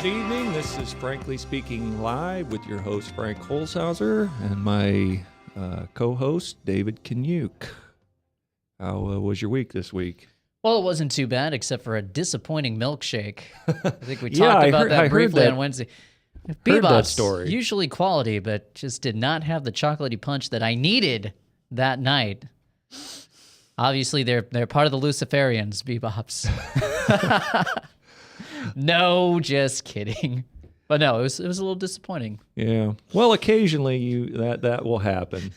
evening. This is Frankly Speaking Live with your host, Frank Holzhauser, and my co-host, David Kanyuk. How was your week this week? Well, it wasn't too bad, except for a disappointing milkshake. I think we Yeah, talked about I that heard briefly that- on Wednesday. Heard that Bebop's story. usually quality, but just did not have the chocolatey punch that I needed that night. Obviously, they're part of the Luciferians, Bebops. No, just kidding. But no, it was a little disappointing. Yeah. Well, occasionally that will happen.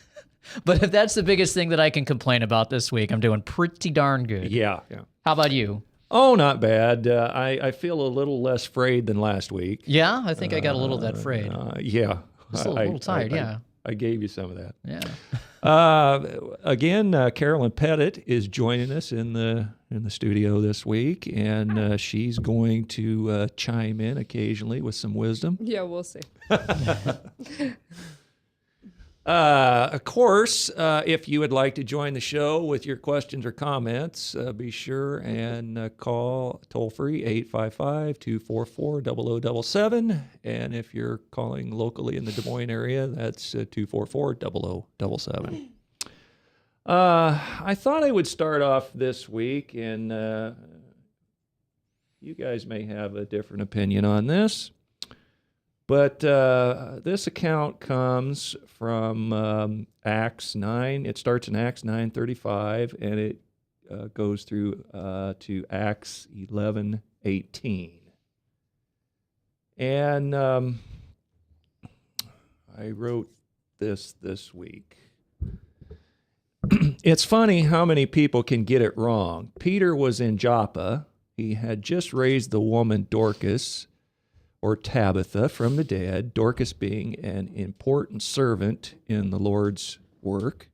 But if that's the biggest thing that I can complain about this week, I'm doing pretty darn good. Yeah. How about you? Oh, not bad. I feel a little less frayed than last week. Yeah, I think I got a little of that frayed. Yeah. Just a little tired, yeah. I gave you some of that. Yeah. Again, Carolyn Pettit is joining us in the studio this week, and she's going to chime in occasionally with some wisdom. Yeah, we'll see. Of course, if you would like to join the show with your questions or comments, be sure and call toll-free 855-244-0077. And if you're calling locally in the Des Moines area, that's 244-0077. I thought I would start off this week, and you guys may have a different opinion on this. But this account comes from Acts 9. It starts in Acts 9:35, and it goes through to Acts 11:18. And I wrote this week. It's funny how many people can get it wrong. Peter was in Joppa. He had just raised the woman Dorcas, or Tabitha, from the dead, Dorcas being an important servant in the Lord's work.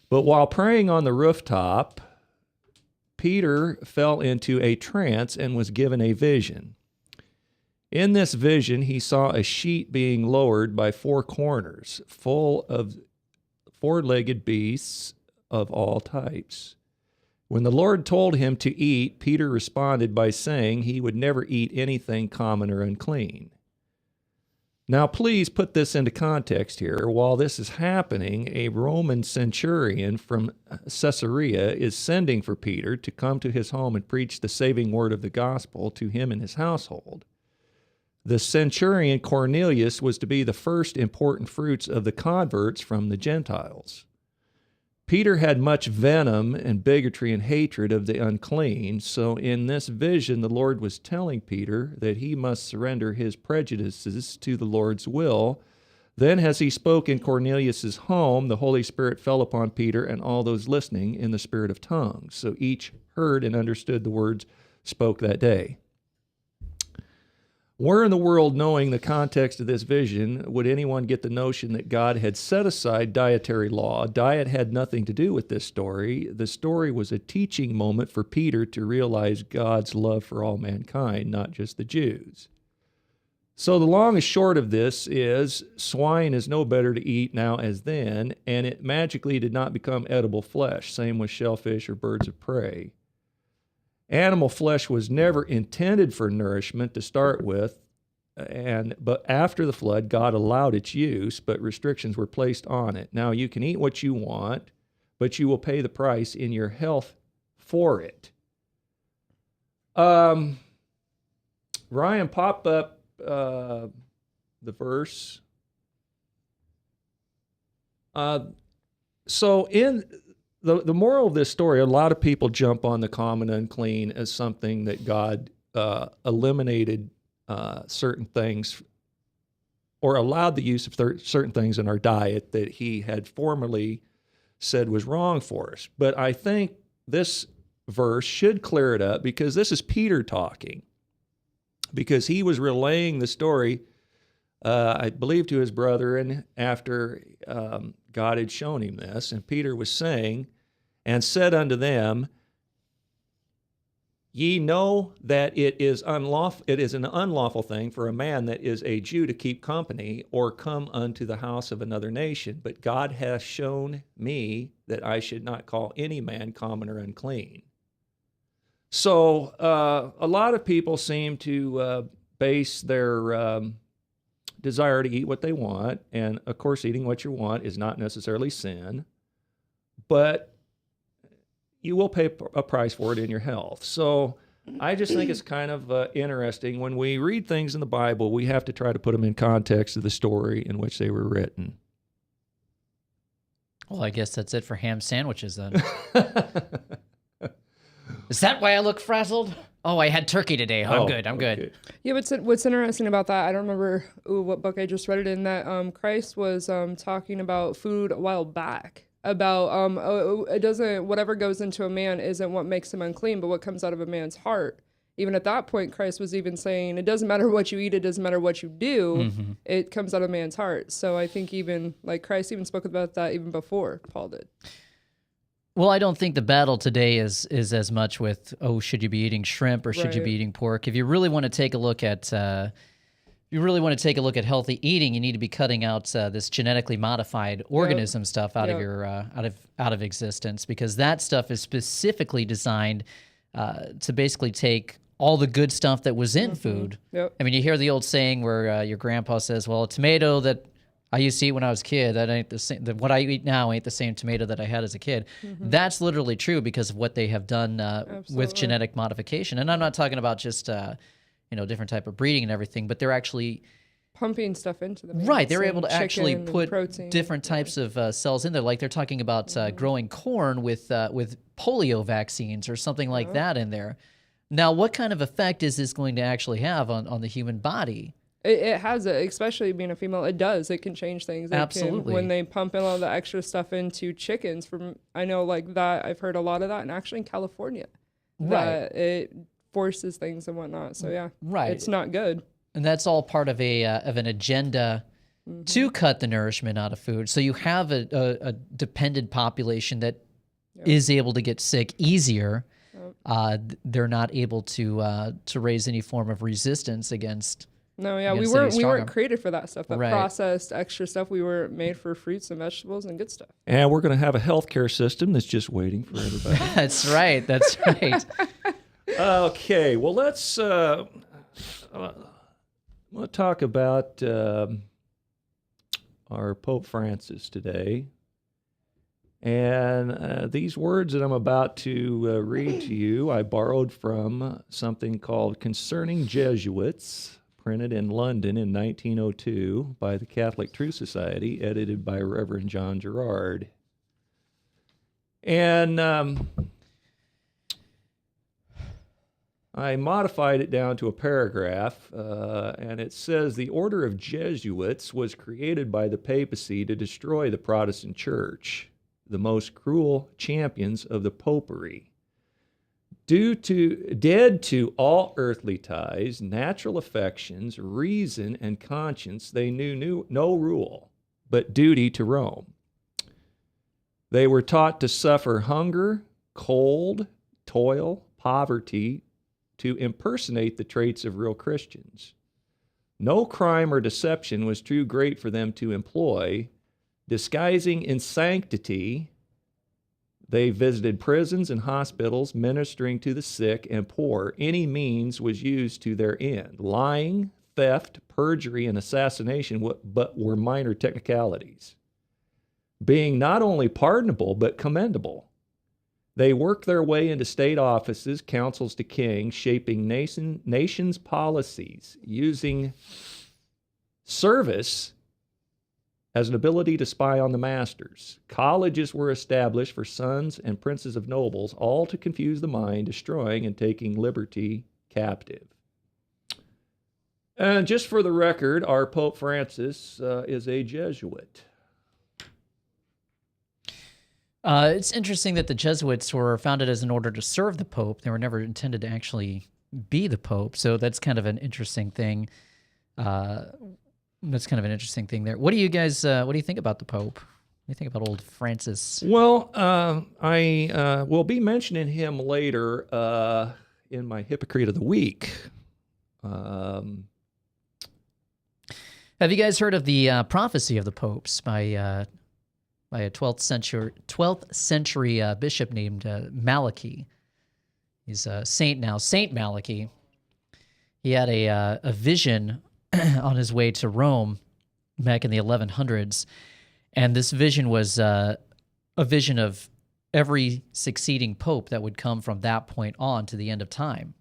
But while praying on the rooftop, Peter fell into a trance and was given a vision. In this vision, he saw a sheet being lowered by four corners, full of four-legged beasts of all types. When the Lord told him to eat, Peter responded by saying he would never eat anything common or unclean. Now, please put this into context here. While this is happening, a Roman centurion from Caesarea is sending for Peter to come to his home and preach the saving word of the gospel to him and his household. The centurion Cornelius was to be the first important fruits of the converts from the Gentiles. Peter had much venom and bigotry and hatred of the unclean, so in this vision the Lord was telling Peter that he must surrender his prejudices to the Lord's will. Then as he spoke in Cornelius' home, the Holy Spirit fell upon Peter and all those listening in the spirit of tongues. So each heard and understood the words spoke that day. Where in the world, knowing the context of this vision, would anyone get the notion that God had set aside dietary law? Diet had nothing to do with this story. The story was a teaching moment for Peter to realize God's love for all mankind, not just the Jews. So the long and short of this is swine is no better to eat now as then, and it magically did not become edible flesh. Same with shellfish or birds of prey. Animal flesh was never intended for nourishment to start with, but after the flood, God allowed its use, but restrictions were placed on it. Now, you can eat what you want, but you will pay the price in your health for it. Ryan, pop up the verse. So in the moral of this story, a lot of people jump on the common unclean as something that God eliminated certain things or allowed the use of certain things in our diet that he had formerly said was wrong for us. But I think this verse should clear it up because this is Peter talking, because he was relaying the story, I believe, to his brethren after God had shown him this. And Peter was saying, and said unto them, ye know that it is an unlawful thing for a man that is a Jew to keep company or come unto the house of another nation. But God hath shown me that I should not call any man common or unclean. So a lot of people seem to base their desire to eat what they want. And of course, eating what you want is not necessarily sin, but you will pay a price for it in your health. So I just think it's kind of interesting. When we read things in the Bible, we have to try to put them in context of the story in which they were written. Well, I guess that's it for ham sandwiches then. Is that why I look frazzled? Oh, I had turkey today. I'm good. I'm good. Yeah, what's interesting about that, I don't remember what book I just read it in, that Christ was talking about food a while back. About it doesn't, whatever goes into a man isn't what makes him unclean, but what comes out of a man's heart. Even at that point, Christ was even saying, it doesn't matter what you eat, it doesn't matter what you do, it comes out of man's heart. So I think even, like, Christ even spoke about that even before Paul did. Well, I don't think the battle today is as much with, should you be eating shrimp or should you be eating pork? If you really want to take a look at healthy eating, you need to be cutting out this genetically modified organism stuff out of your out of existence, because that stuff is specifically designed to basically take all the good stuff that was in food. Yep. I mean, you hear the old saying where your grandpa says, "Well, a tomato that I used to eat when I was a kid, that ain't the same. What I eat now ain't the same tomato that I had as a kid." That's literally true because of what they have done with genetic modification. And I'm not talking about just different type of breeding and everything, but they're actually pumping stuff into them. Right, they're able to actually put protein, different types of cells in there. Like they're talking about growing corn with polio vaccines or something like that in there. Now, what kind of effect is this going to actually have on the human body? It has it, especially being a female. It does. It can change things. Absolutely. When they pump in all the extra stuff into chickens, I know like that. I've heard a lot of that, and actually in California, that it forces things and whatnot. So yeah, it's not good. And that's all part of an agenda to cut the nourishment out of food. So you have a dependent population that is able to get sick easier. They're not able to raise any form of resistance against. No, yeah, we weren't created for that stuff. That processed extra stuff. We were made for fruits and vegetables and good stuff. And we're going to have a healthcare system that's just waiting for everybody. That's right. That's right. Okay, well, let's we'll talk about our Pope Francis today. And these words that I'm about to read to you, I borrowed from something called Concerning Jesuits, printed in London in 1902 by the Catholic Truth Society, edited by Reverend John Gerard. And I modified it down to a paragraph, and it says, "The Order of Jesuits was created by the papacy to destroy the Protestant Church, the most cruel champions of the popery. Dead to all earthly ties, natural affections, reason, and conscience, they knew no rule but duty to Rome. They were taught to suffer hunger, cold, toil, poverty, to impersonate the traits of real Christians. No crime or deception was too great for them to employ. Disguising in sanctity, they visited prisons and hospitals, ministering to the sick and poor. Any means was used to their end. Lying, theft, perjury, and assassination but were minor technicalities, being not only pardonable but commendable. They worked their way into state offices, councils to kings, shaping nations' policies, using service as an ability to spy on the masters. Colleges were established for sons and princes of nobles, all to confuse the mind, destroying and taking liberty captive." And just for the record, our Pope Francis is a Jesuit. It's interesting that the Jesuits were founded as an order to serve the Pope. They were never intended to actually be the Pope, so that's kind of an interesting thing. That's kind of an interesting thing there. What do you guys? What do you think about the Pope? What do you think about old Francis? Well, I will be mentioning him later in my Hypocrite of the Week. Have you guys heard of the prophecy of the popes by a 12th century bishop named Malachi? He's a saint now, Saint Malachi. he had a vision on his way to Rome back in the 1100s, and this vision was a vision of every succeeding pope that would come from that point on to the end of time.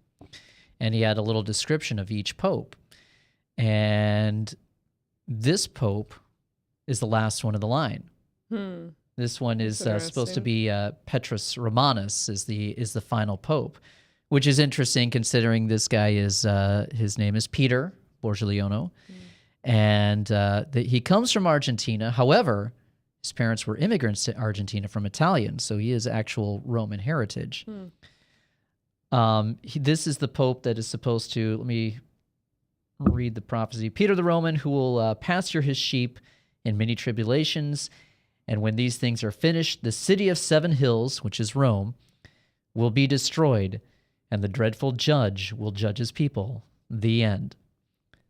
And he had a little description of each pope. And this pope is the last one of the line. This one is supposed to be Petrus Romanus is the final pope, which is interesting considering this guy is his name is Peter Borgigliano, and he comes from Argentina. However, his parents were immigrants to Argentina from Italian, so he is actual Roman heritage. This is the pope that is supposed to, let me read the prophecy. Peter the Roman, who will pasture his sheep in many tribulations, and when these things are finished, the city of 7 hills, which is Rome, will be destroyed, and the dreadful judge will judge his people. The end.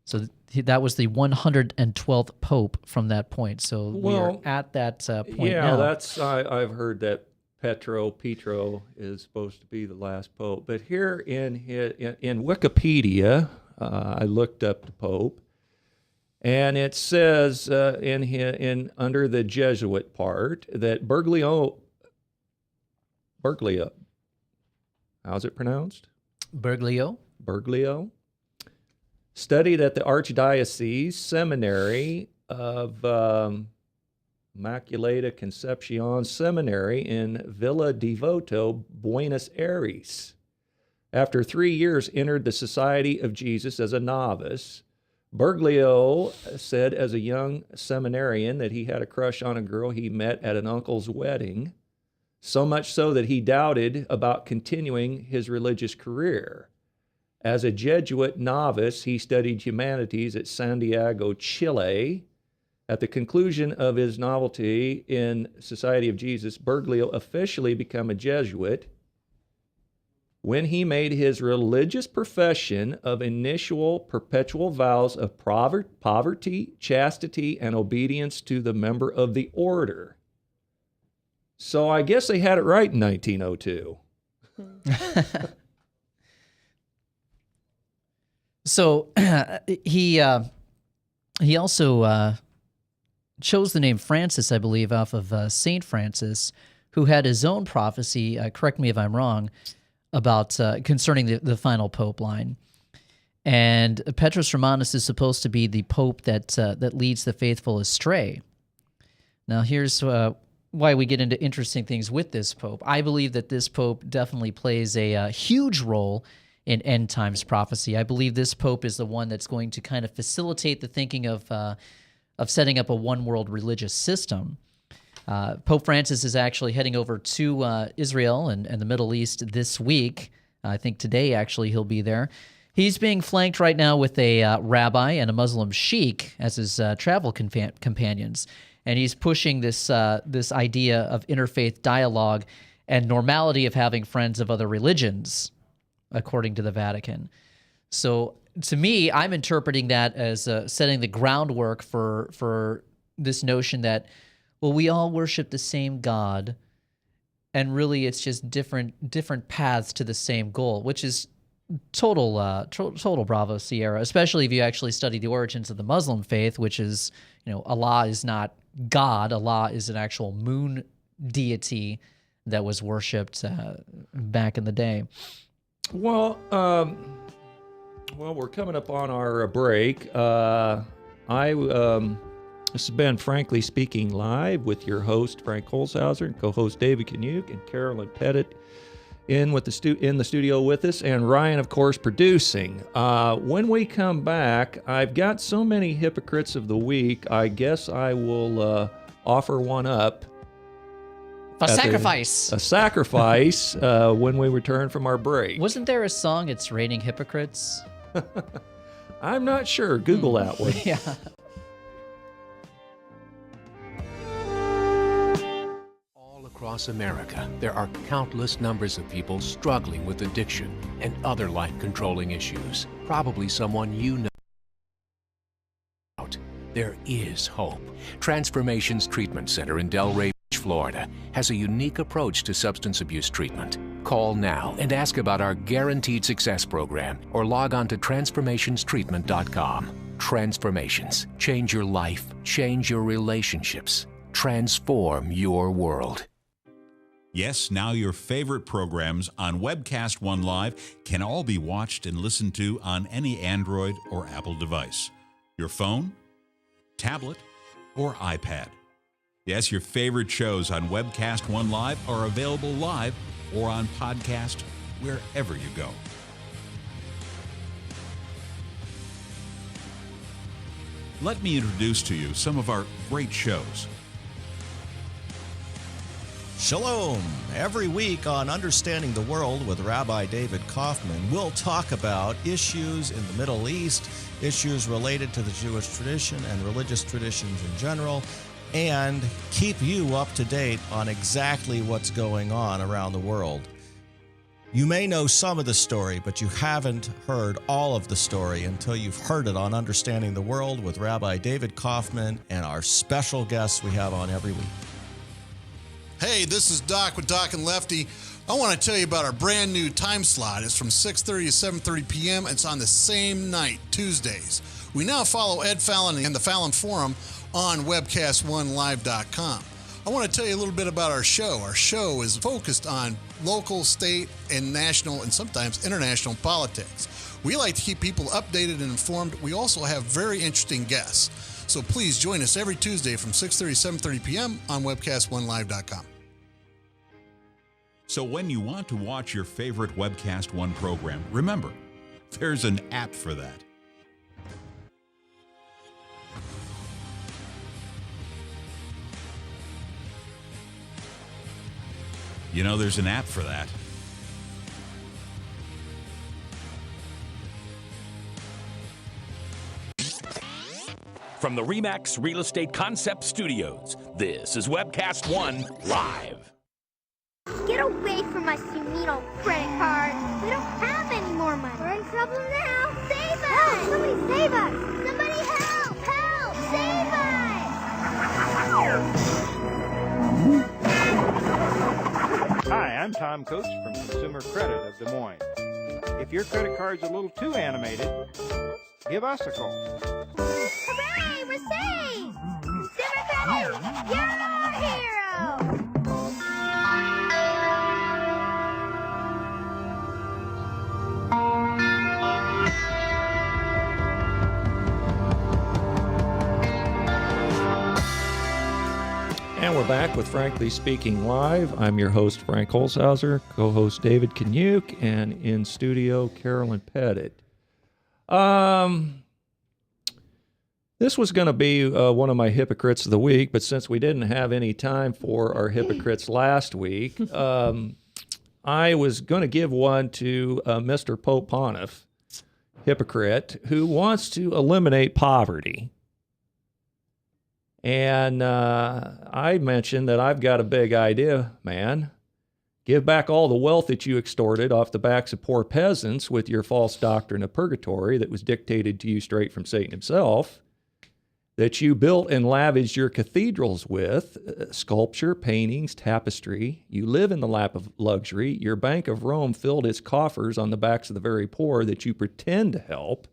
So that was the 112th pope from that point. So we're at that point now. Yeah, I've heard that Petro is supposed to be the last pope. But here in Wikipedia, I looked up the pope, and it says under the Jesuit part that Bergoglio, how's it pronounced? Bergoglio. Studied at the Archdiocese Seminary of Immaculata Concepcion Seminary in Villa Devoto, Buenos Aires. After 3 years, entered the Society of Jesus as a novice. Bergoglio said as a young seminarian that he had a crush on a girl he met at an uncle's wedding, so much so that he doubted about continuing his religious career. As a Jesuit novice, he studied humanities at Santiago, Chile. At the conclusion of his novelty in Society of Jesus, Bergoglio officially became a Jesuit when he made his religious profession of initial perpetual vows of poverty, chastity, and obedience to the member of the order. So I guess they had it right in 1902. So he also chose the name Francis, I believe, off of Saint Francis, who had his own prophecy. Correct me if I'm wrong, about concerning the final pope line. And Petrus Romanus is supposed to be the pope that leads the faithful astray. Now, here's why we get into interesting things with this pope. I believe that this pope definitely plays a huge role in end times prophecy. I believe this pope is the one that's going to kind of facilitate the thinking of setting up a one world religious system. Pope Francis is actually heading over to Israel and the Middle East this week. I think today actually he'll be there. He's being flanked right now with a rabbi and a Muslim sheikh as his travel companions, and he's pushing this idea of interfaith dialogue and normality of having friends of other religions, according to the Vatican. So to me, I'm interpreting that as setting the groundwork for this notion that, well, we all worship the same God, and really it's just different paths to the same goal, which is total Bravo Sierra, especially if you actually study the origins of the Muslim faith, which is, Allah is not God. Allah is an actual moon deity that was worshipped back in the day. Well, we're coming up on our break. This has been Frankly Speaking Live with your host, Frank Holzhauser, and co-host David Canuck and Carolyn Pettit in the studio with us, and Ryan, of course, producing. When we come back, I've got so many hypocrites of the week, I guess I will offer one up. A sacrifice when we return from our break. Wasn't there a song, It's Raining Hypocrites? I'm not sure. Google that one. Yeah. All across America, there are countless numbers of people struggling with addiction and other life-controlling issues. Probably someone you know. There is hope. Transformations Treatment Center in Delray, Florida, has a unique approach to substance abuse treatment. Call now and ask about our Guaranteed Success program or log on to transformationstreatment.com. Transformations. Change your life, change your relationships, transform your world. Yes, now your favorite programs on Webcast One Live can all be watched and listened to on any Android or Apple device. Your phone, tablet, or iPad. Yes, your favorite shows on Webcast One Live are available live or on podcast wherever you go. Let me introduce to you some of our great shows. Shalom! Every week on Understanding the World with Rabbi David Kaufman, we'll talk about issues in the Middle East, issues related to the Jewish tradition and religious traditions in general, and keep you up to date on exactly what's going on around the world. You may know some of the story, but you haven't heard all of the story until you've heard it on Understanding the World with Rabbi David Kaufman and our special guests we have on every week. Hey, this is Doc with Doc and Lefty. I want to tell you about our brand new time slot. It's from 6:30 to 7:30 p.m. It's on the same night, Tuesdays. We now follow Ed Fallon and the Fallon Forum on webcast1live.com. I want to tell you a little bit about our show. Our show is focused on local, state, and national, and sometimes international politics. We like to keep people updated and informed. We also have very interesting guests. So please join us every Tuesday from 6:30 to 7:30 p.m. on webcast1live.com. So when you want to watch your favorite Webcast One program, remember, there's an app for that. You know, there's an app for that. From the RE/MAX Real Estate Concept Studios, this is Webcast One Live. Get away from us, you mean old credit card. We don't have any more money. We're in trouble now. Save us! Help! Somebody save us! Somebody help! Help! Save us! Hi, I'm Tom Coates from Consumer Credit of Des Moines. If your credit card's a little too animated, give us a call. Hooray! We're saved! Consumer Credit! You're our hero! And we're back with Frankly Speaking Live. I'm your host, Frank Holzhauser, co-host David Kanyuk, and in studio, Carolyn Pettit. This was going to be one of my hypocrites of the week, but since we didn't have any time for our hypocrites last week, I was going to give one to Mr. Pope Pontiff, hypocrite, who wants to eliminate poverty. And I mentioned that I've got a big idea, man. Give back all the wealth that you extorted off the backs of poor peasants with your false doctrine of purgatory that was dictated to you straight from Satan himself, that you built and lavished your cathedrals with, sculpture, paintings, tapestry. You live in the lap of luxury. Your Bank of Rome filled its coffers on the backs of the very poor that you pretend to help.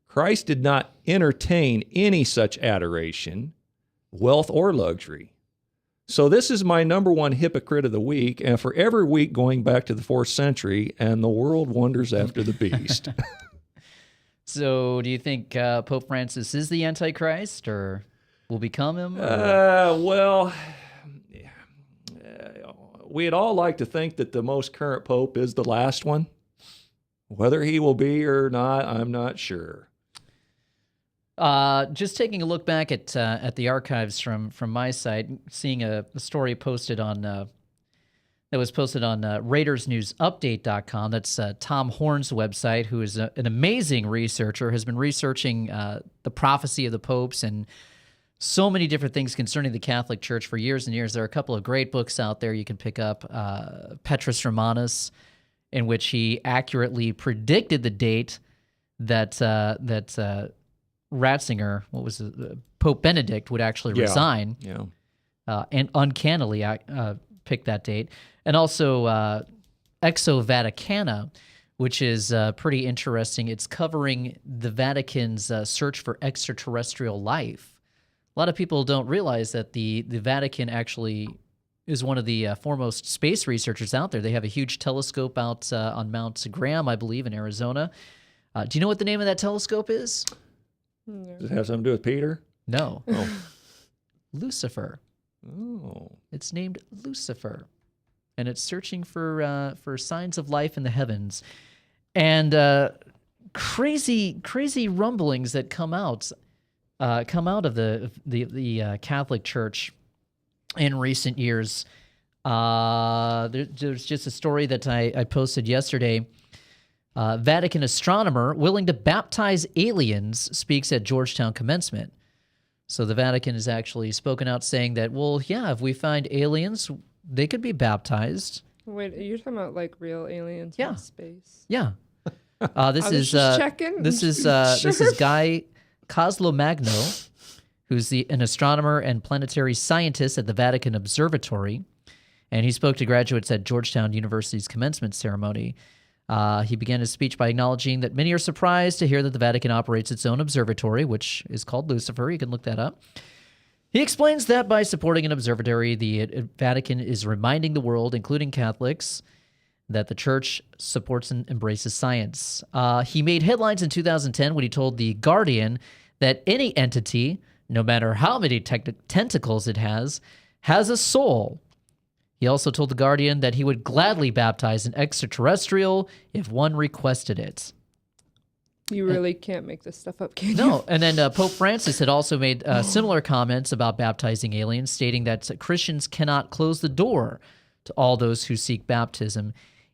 Christ did not entertain any such adoration, wealth, or luxury. So this is my number one hypocrite of the week, and for every week going back to the 4th century, and the world wonders after the beast. So do you think Pope Francis is the Antichrist, or will become him? Well, we'd all like to think that the most current Pope is the last one. Whether he will be or not, I'm not sure. Just taking a look back at the archives from my site, seeing a story posted on that was posted on RaidersNewsUpdate.com. That's Tom Horn's website, who is an amazing researcher, has been researching the prophecy of the popes and so many different things concerning the Catholic Church for years and years. There are a couple of great books out there you can pick up. Petrus Romanus, in which he accurately predicted the date that Ratzinger, Pope Benedict, would actually resign. Yeah. And uncannily picked that date. And also Exo Vaticana, which is pretty interesting. It's covering the Vatican's search for extraterrestrial life. A lot of people don't realize that the Vatican actually is one of the foremost space researchers out there. They have a huge telescope out on Mount Graham, I believe, in Arizona. Do you know what the name of that telescope is? Does it have something to do with Peter? No. Oh. Lucifer. Oh. It's named Lucifer. And it's searching for signs of life in the heavens. And crazy rumblings that come out of the Catholic Church in recent years. There's just a story that I posted yesterday. Vatican astronomer willing to baptize aliens speaks at Georgetown commencement. So the Vatican has actually spoken out saying that, well, yeah, if we find aliens, they could be baptized. Wait, you're talking about like real aliens in space? Yeah. This I was is just checking. this is Guy Coslomagno, who's an astronomer and planetary scientist at the Vatican Observatory, and he spoke to graduates at Georgetown University's commencement ceremony. He began his speech by acknowledging that many are surprised to hear that the Vatican operates its own observatory, which is called Lucifer. You can look that up. He explains that by supporting an observatory, the Vatican is reminding the world, including Catholics, that the Church supports and embraces science. He made headlines in 2010 when he told The Guardian that any entity, no matter how many tentacles it has a soul. He also told The Guardian that he would gladly baptize an extraterrestrial if one requested it. You really can't make this stuff up, can you? No, and then Pope Francis had also made similar comments about baptizing aliens, stating that Christians cannot close the door to all those who seek baptism,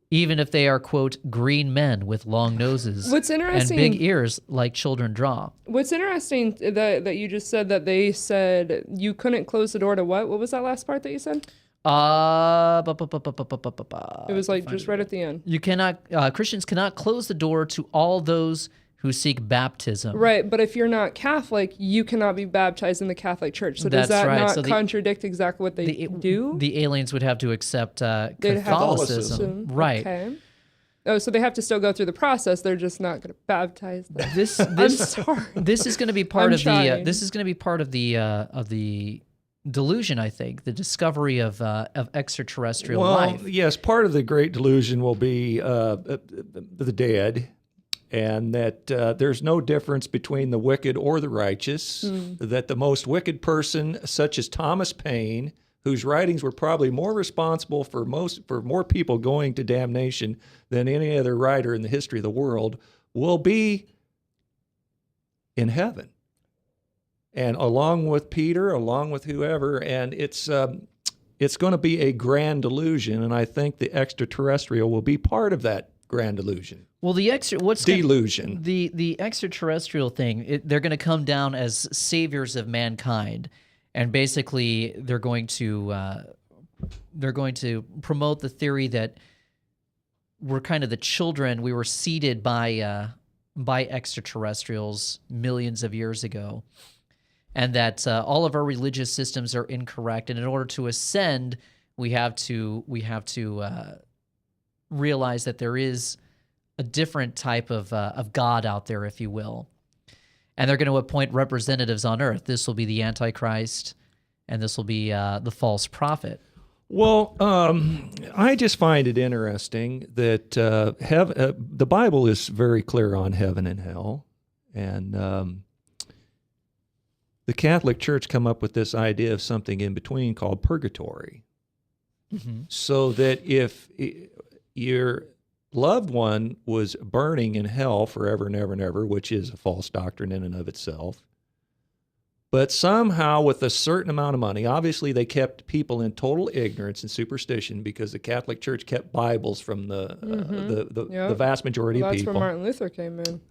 even if they are, quote, green men with long noses What's interesting, and big ears like children draw. What's interesting that you just said that they said you couldn't close the door to what? What was that last part that you said? It was like just right at the end. You cannot, Christians cannot close the door to all those who seek baptism. Right, but if you're not Catholic, you cannot be baptized in the Catholic Church. So does That's that right. not So contradict exactly what they do? The aliens would have to accept They'd have Catholicism. to- Right. Okay. Oh, so they have to still go through the process. They're just not going to baptize them. I'm sorry. This is going to be part I'm of trying. this is going to be part of the delusion, I think, the discovery of extraterrestrial life. Yes, part of the great delusion will be the dead, and that there's no difference between the wicked or the righteous, that the most wicked person, such as Thomas Paine, whose writings were probably more responsible for more people going to damnation than any other writer in the history of the world, will be in heaven. And along with Peter, along with whoever, and it's going to be a grand delusion, and I think the extraterrestrial will be part of that grand delusion. Well, the extraterrestrial thing, they're going to come down as saviors of mankind, and basically they're going to promote the theory that we're kind of the children. We were seeded by extraterrestrials millions of years ago. And that all of our religious systems are incorrect, and in order to ascend, we have to realize that there is a different type of God out there, if you will, and they're going to appoint representatives on earth. This will be the Antichrist, and this will be the false prophet. Well, I just find it interesting that the Bible is very clear on heaven and hell, and the Catholic Church come up with this idea of something in between called purgatory. Mm-hmm. So that if your loved one was burning in hell forever and ever and ever, which is a false doctrine in and of itself, but somehow with a certain amount of money, obviously they kept people in total ignorance and superstition because the Catholic Church kept Bibles from the vast majority of people. That's where Martin Luther came in.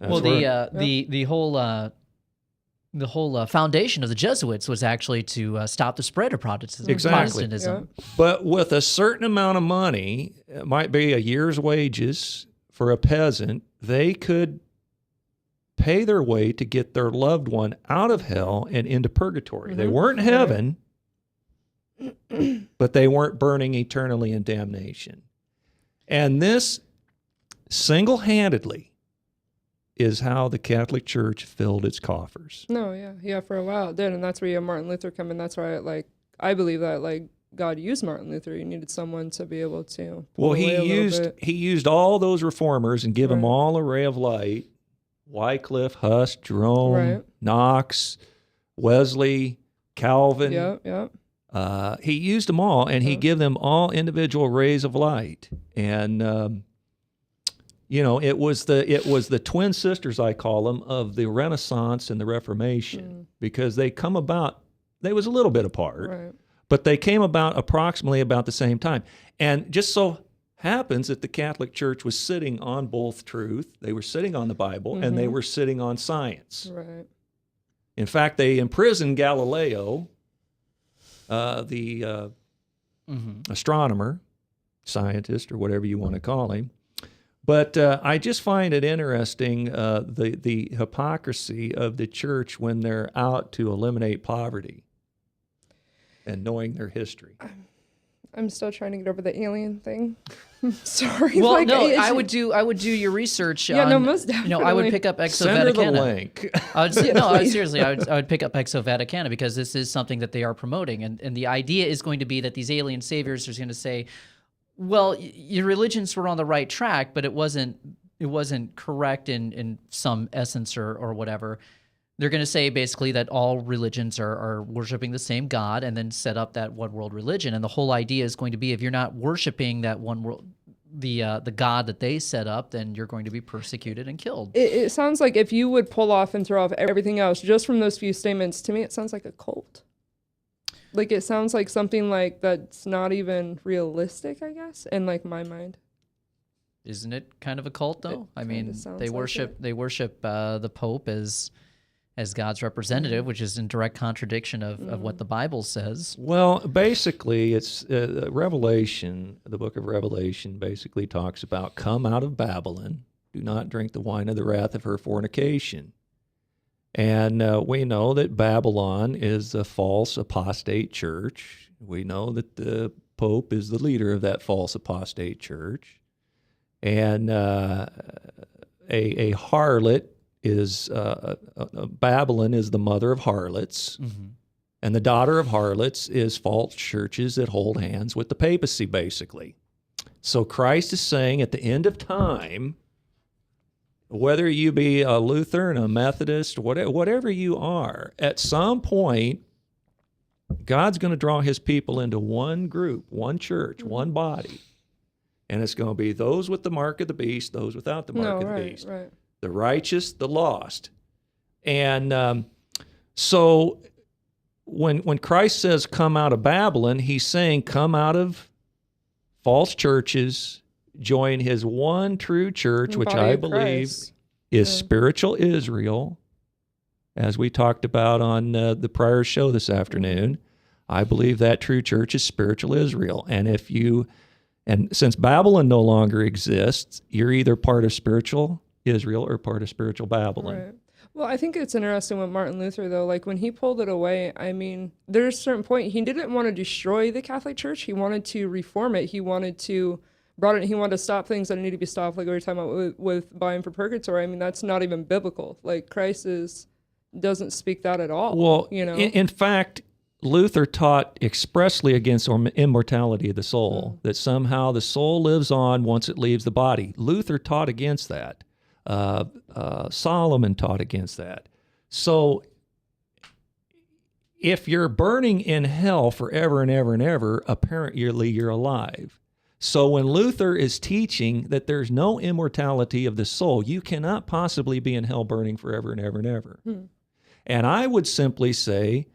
The whole foundation of the Jesuits was actually to stop the spread of Protestantism. Exactly. Protestantism. Yeah. But with a certain amount of money, it might be a year's wages for a peasant, they could pay their way to get their loved one out of hell and into purgatory. They weren't in heaven, but they weren't burning eternally in damnation. And this single-handedly is how the Catholic Church filled its coffers. No, yeah, for a while it did, and that's where you have Martin Luther come in. That's why, I believe that God used Martin Luther. You needed someone to be able to. Well, he used all those reformers and give them all a ray of light. Wycliffe, Huss, Jerome, Knox, Wesley, Calvin. Yeah. He used them all, and he gave them all individual rays of light. And it was the twin sisters, I call them, of the Renaissance and the Reformation, because they come about. They was a little bit apart, but they came about approximately about the same time. And just so happens that the Catholic Church was sitting on both truth. They were sitting on the Bible, and they were sitting on science. Right. In fact, they imprisoned Galileo, the astronomer, scientist, or whatever you want to call him. But I just find it interesting, the hypocrisy of the church when they're out to eliminate poverty and knowing their history. I'm still trying to get over the alien thing. Sorry. Well, I would do your research. Yeah, on, no, most definitely. I would pick up Exo Send her the Vaticana. link. Seriously, I would pick up Exo Vaticana, because this is something that they are promoting, and the idea is going to be that these alien saviors are going to say, well, your religions were on the right track, but it wasn't correct in some essence or whatever. They're going to say basically that all religions are worshiping the same God, and then set up that one world religion. And the whole idea is going to be, if you're not worshiping that one world, the God that they set up, then you're going to be persecuted and killed. It sounds like if you would pull off and throw off everything else just from those few statements, to me it sounds like a cult. Like, it sounds like something like that's not even realistic, I guess, in my mind. Isn't it kind of a cult, though? I mean, they worship the Pope as God's representative, which is in direct contradiction of what the Bible says. Well, basically, it's Revelation. The book of Revelation basically talks about, come out of Babylon, do not drink the wine of the wrath of her fornication. And we know that Babylon is a false apostate church. We know that the Pope is the leader of that false apostate church. And a harlot is, Babylon is the mother of harlots. And the daughter of harlots is false churches that hold hands with the papacy, basically. So Christ is saying at the end of time, whether you be a Lutheran, a Methodist, whatever you are, at some point, God's going to draw his people into one group, one church, one body. And it's going to be those with the mark of the beast, those without the mark of the beast. Right. The righteous, the lost. And so when Christ says come out of Babylon, he's saying come out of false churches, join his one true church, which I believe is spiritual Israel, as we talked about on the prior show this afternoon. I believe that true church is spiritual Israel. And since Babylon no longer exists, you're either part of spiritual Israel or part of spiritual Babylon. Right. Well, I think it's interesting with Martin Luther, though. When he pulled it away, I mean, there's a certain point, he didn't want to destroy the Catholic Church. He wanted to reform it. He wanted to stop things that need to be stopped, like we were talking about with buying for purgatory. I mean, that's not even biblical. Christ doesn't speak that at all. Well, in fact, Luther taught expressly against immortality of the soul, that somehow the soul lives on once it leaves the body. Luther taught against that. Solomon taught against that. So if you're burning in hell forever and ever and ever, apparently you're alive. So when Luther is teaching that there's no immortality of the soul, you cannot possibly be in hell burning forever and ever and ever. And I would simply say,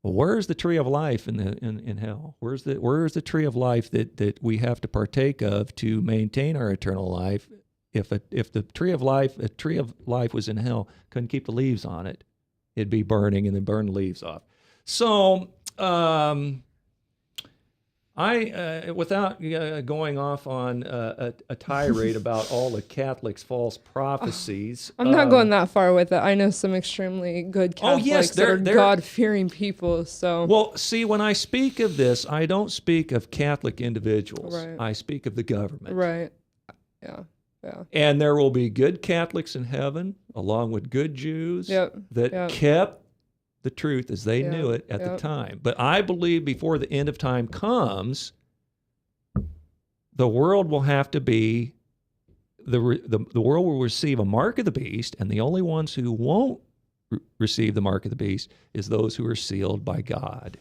well, where's the tree of life in hell? Where's the tree of life that we have to partake of to maintain our eternal life? If the tree of life was in hell, couldn't keep the leaves on it, it'd be burning and then burn the leaves off. So Without going off on a tirade about all the Catholics' false prophecies. I'm not going that far with it. I know some extremely good Catholics that are God-fearing people. So, well, see, when I speak of this, I don't speak of Catholic individuals. Right. I speak of the government. Right. Yeah. Yeah. And there will be good Catholics in heaven, along with good Jews that kept the truth as they knew it at the time. But I believe before the end of time comes, the world will have to be, the world will receive a mark of the beast, and the only ones who won't receive the mark of the beast is those who are sealed by God.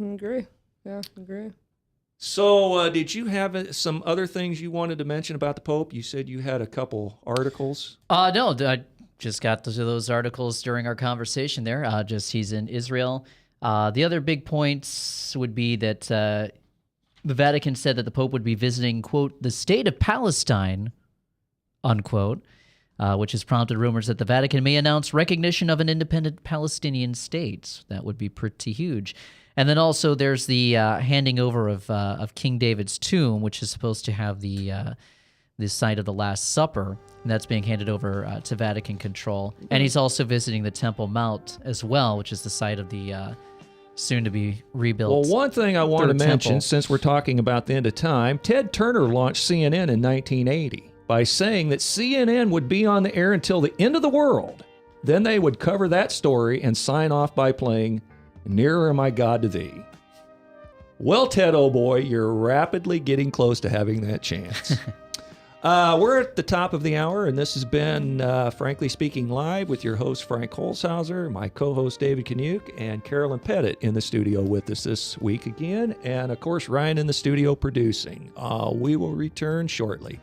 I agree. Yeah, I agree. So did you have some other things you wanted to mention about the Pope? You said you had a couple articles. No, I just got to those articles during our conversation there. He's in Israel. The other big points would be that the Vatican said that the Pope would be visiting, quote, the state of Palestine, unquote, which has prompted rumors that the Vatican may announce recognition of an independent Palestinian state. That would be pretty huge. And then also there's the handing over of King David's tomb, which is supposed to have the site of the Last Supper, and that's being handed over to Vatican control. And he's also visiting the Temple Mount as well, which is the site of the soon-to-be rebuilt. Well, one thing I want to mention, since we're talking about the end of time, Ted Turner launched CNN in 1980 by saying that CNN would be on the air until the end of the world. Then they would cover that story and sign off by playing Nearer, My God, to Thee. Well, Ted, oh boy, you're rapidly getting close to having that chance. We're at the top of the hour, and this has been Frankly Speaking Live with your host, Frank Holzhauser, my co-host, David Canuck, and Carolyn Pettit in the studio with us this week again, and, of course, Ryan in the studio producing. We will return shortly.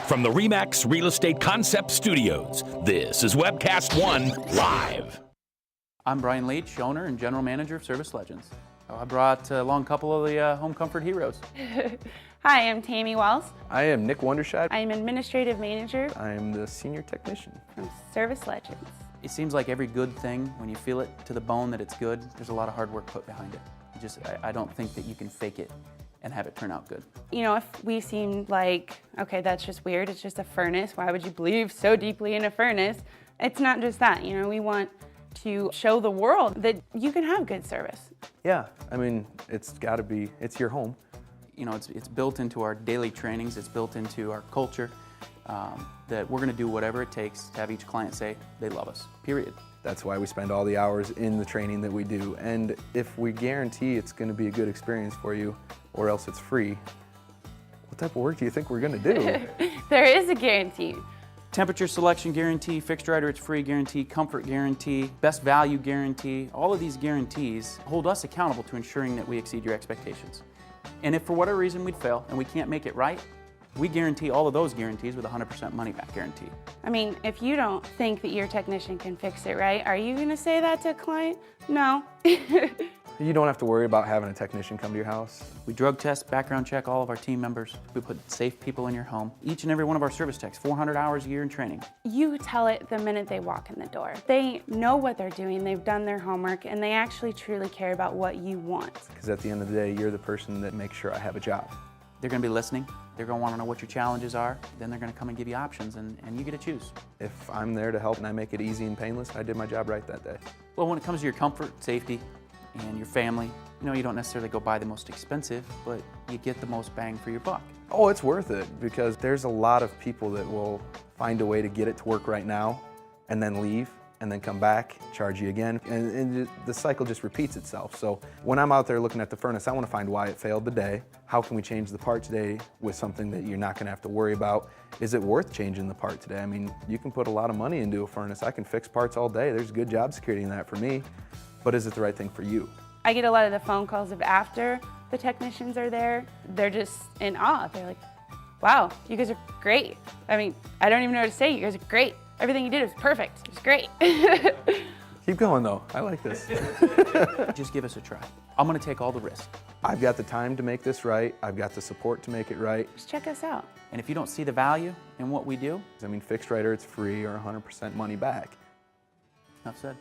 From the RE/MAX Real Estate Concept Studios, this is Webcast One Live. I'm Brian Leach, owner and general manager of Service Legends. I brought along a couple of the home comfort heroes. Hi, I'm Tammy Wells. I am Nick Wondershide. I am administrative manager. I am the senior technician from Service Legends. It seems like every good thing, when you feel it to the bone that it's good, there's a lot of hard work put behind it. I don't think that you can fake it and have it turn out good. You know, if we seem like, okay, that's just weird, it's just a furnace, why would you believe so deeply in a furnace? It's not just that, you know, we want to show the world that you can have good service. Yeah, I mean, it's got to be, it's your home. You know, it's built into our daily trainings, it's built into our culture, that we're going to do whatever it takes to have each client say they love us, period. That's why we spend all the hours in the training that we do. And if we guarantee it's going to be a good experience for you, or else it's free, what type of work do you think we're going to do? There is a guarantee. Temperature selection guarantee, fixed right or it's free guarantee, comfort guarantee, best value guarantee. All of these guarantees hold us accountable to ensuring that we exceed your expectations. And if for whatever reason we'd fail and we can't make it right, we guarantee all of those guarantees with a 100% money back guarantee. I mean, if you don't think that your technician can fix it right, are you going to say that to a client? No. You don't have to worry about having a technician come to your house. We drug test, background check all of our team members. We put safe people in your home. Each and every one of our service techs, 400 hours a year in training. You tell it the minute they walk in the door. They know what they're doing, they've done their homework, and they actually truly care about what you want. Because at the end of the day, you're the person that makes sure I have a job. They're going to be listening. They're going to want to know what your challenges are. Then they're going to come and give you options, and you get to choose. If I'm there to help and I make it easy and painless, I did my job right that day. Well, when it comes to your comfort, safety, and your family, you know, you don't necessarily go buy the most expensive, but you get the most bang for your buck. Oh, it's worth it, because there's a lot of people that will find a way to get it to work right now and then leave and then come back, charge you again, and the cycle just repeats itself. So when I'm out there looking at the furnace, I want to find why it failed today. How can we change the part today with something that you're not going to have to worry about? Is it worth changing the part today? I mean, you can put a lot of money into a furnace. I can fix parts all day. There's good job security in that for me. But is it the right thing for you? I get a lot of the phone calls of after the technicians are there. They're just in awe. They're like, wow, you guys are great. I mean, I don't even know what to say. You guys are great. Everything you did was perfect. It was great. Keep going though, I like this. Just give us a try. I'm gonna take all the risk. I've got the time to make this right. I've got the support to make it right. Just check us out. And if you don't see the value in what we do, I mean, fixed right or it's free or 100% money back. Enough said.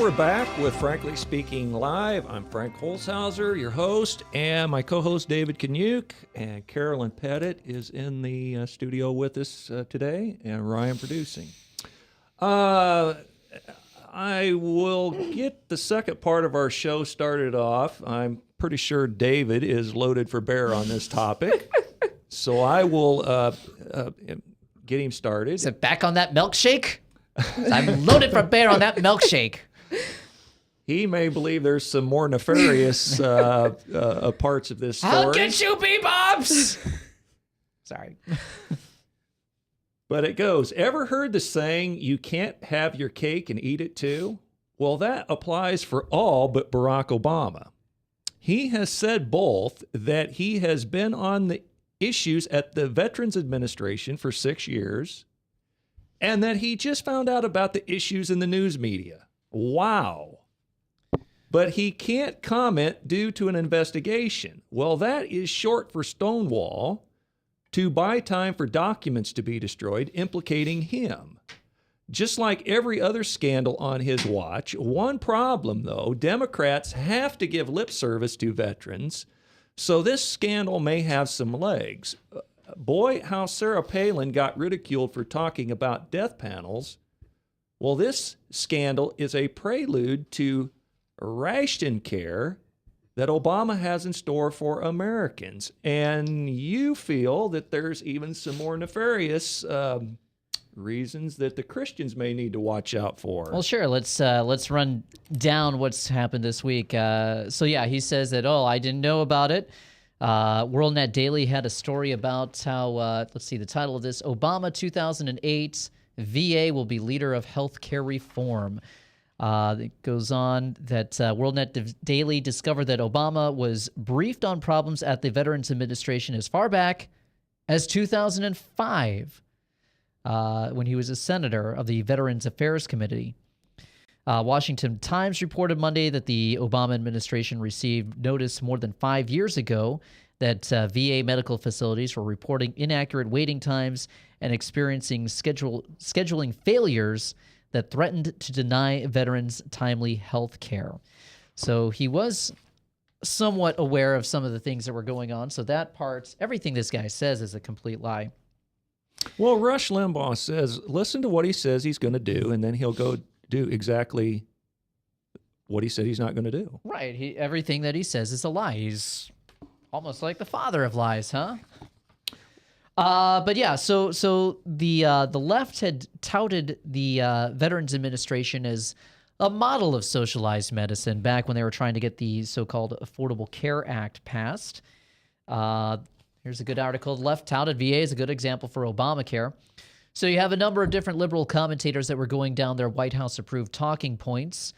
we're back with Frankly Speaking Live. I'm Frank Holzhauser, your host, and my co-host David Kanyuk, and Carolyn Pettit is in the studio with us today, and Ryan producing. I will get the second part of our show started off. I'm pretty sure David is loaded for bear on this topic, so I will get him started. Is it back on that milkshake? I'm loaded for bear on that milkshake. He may believe there's some more nefarious parts of this story. I'll get you, Bebops! Sorry. But it goes, ever heard the saying, you can't have your cake and eat it too? Well, that applies for all but Barack Obama. He has said both that he has been on the issues at the Veterans Administration for 6 years, and that he just found out about the issues in the news media. Wow. But he can't comment due to an investigation. Well, that is short for Stonewall, to buy time for documents to be destroyed implicating him. Just like every other scandal on his watch, one problem, though, Democrats have to give lip service to veterans, so this scandal may have some legs. Boy, how Sarah Palin got ridiculed for talking about death panels. Well, this scandal is a prelude to ration care that Obama has in store for Americans. And you feel that there's even some more nefarious reasons that the Christians may need to watch out for. Well, sure. Let's run down what's happened this week. So yeah, he says that, I didn't know about it. WorldNet Daily had a story about how, let's see, the title of this, Obama 2008, VA will be leader of healthcare reform. It goes on that WorldNet Daily discovered that Obama was briefed on problems at the Veterans Administration as far back as 2005, when he was a senator of the Veterans Affairs Committee. Washington Times reported Monday that the Obama administration received notice more than 5 years ago that VA medical facilities were reporting inaccurate waiting times and experiencing scheduling failures that threatened to deny veterans timely health care. So he was somewhat aware of some of the things that were going on. So that part, everything this guy says is a complete lie. Well, Rush Limbaugh says, listen to what he says he's going to do, and then he'll go do exactly what he said he's not going to do. Right. Everything that he says is a lie. He's almost like the father of lies, huh? But yeah, so the left had touted the Veterans Administration as a model of socialized medicine back when they were trying to get the so-called Affordable Care Act passed. Here's a good article. The left touted VA is a good example for Obamacare. So you have a number of different liberal commentators that were going down their White House-approved talking points.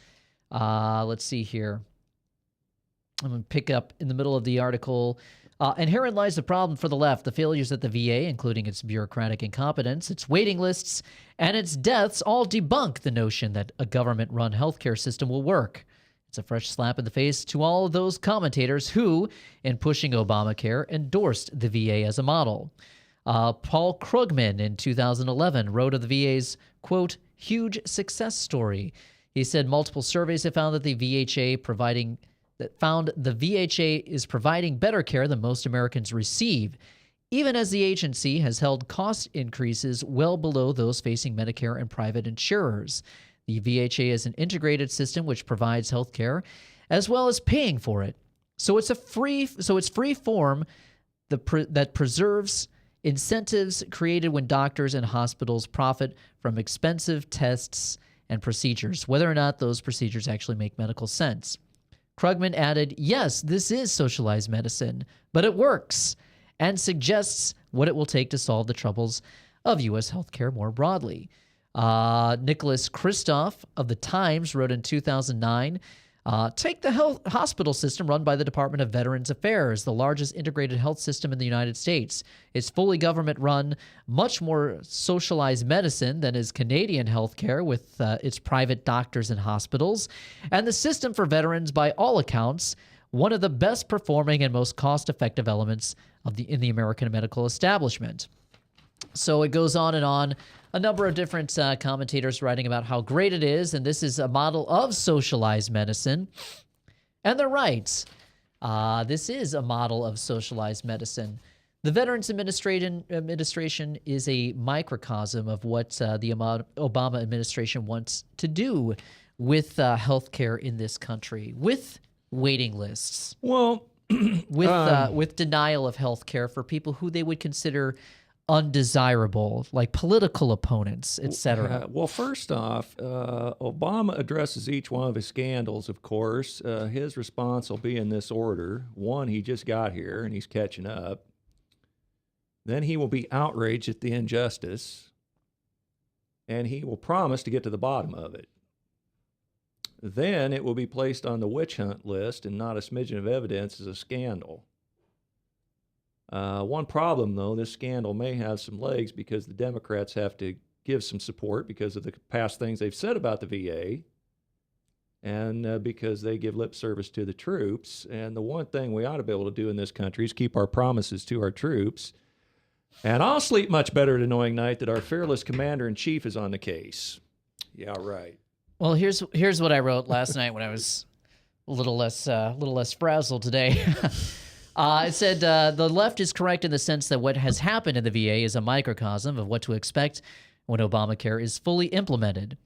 Let's see here. I'm going to pick up in the middle of the article. And herein lies the problem for the left. The failures at the VA, including its bureaucratic incompetence, its waiting lists, and its deaths all debunk the notion that a government-run healthcare system will work. It's a fresh slap in the face to all of those commentators who, in pushing Obamacare, endorsed the VA as a model. Paul Krugman in 2011 wrote of the VA's, quote, huge success story. He said multiple surveys have found that the VHA is providing better care than most Americans receive, even as the agency has held cost increases well below those facing Medicare and private insurers. The VHA is an integrated system which provides health care as well as paying for it. So it's free form that preserves incentives created when doctors and hospitals profit from expensive tests and procedures, whether or not those procedures actually make medical sense. Krugman added, yes, this is socialized medicine, but it works and suggests what it will take to solve the troubles of U.S. healthcare more broadly. Nicholas Kristof of The Times wrote in 2009, take the hospital system run by the Department of Veterans Affairs, the largest integrated health system in the United States. It's fully government-run, much more socialized medicine than is Canadian healthcare with its private doctors and hospitals. And the system for veterans, by all accounts, one of the best performing and most cost-effective elements in the American medical establishment. So it goes on and on. A number of different commentators writing about how great it is, and this is a model of socialized medicine. And they're right. This is a model of socialized medicine. The Veterans Administration is a microcosm of what the Obama administration wants to do with healthcare in this country, with waiting lists. Well, with denial of healthcare for people who they would consider undesirable, like political opponents, etc. Well, first off, Obama addresses each one of his scandals, of course. His response will be in this order. One, he just got here and he's catching up. Then he will be outraged at the injustice, and he will promise to get to the bottom of it. Then it will be placed on the witch hunt list, and not a smidgen of evidence is a scandal. One problem, though, this scandal may have some legs because the Democrats have to give some support because of the past things they've said about the VA and because they give lip service to the troops. And the one thing we ought to be able to do in this country is keep our promises to our troops. And I'll sleep much better tonight knowing that our fearless commander-in-chief is on the case. Yeah, right. Well, here's what I wrote last night when I was a little less frazzled today. It said, the left is correct in the sense that what has happened in the VA is a microcosm of what to expect when Obamacare is fully implemented.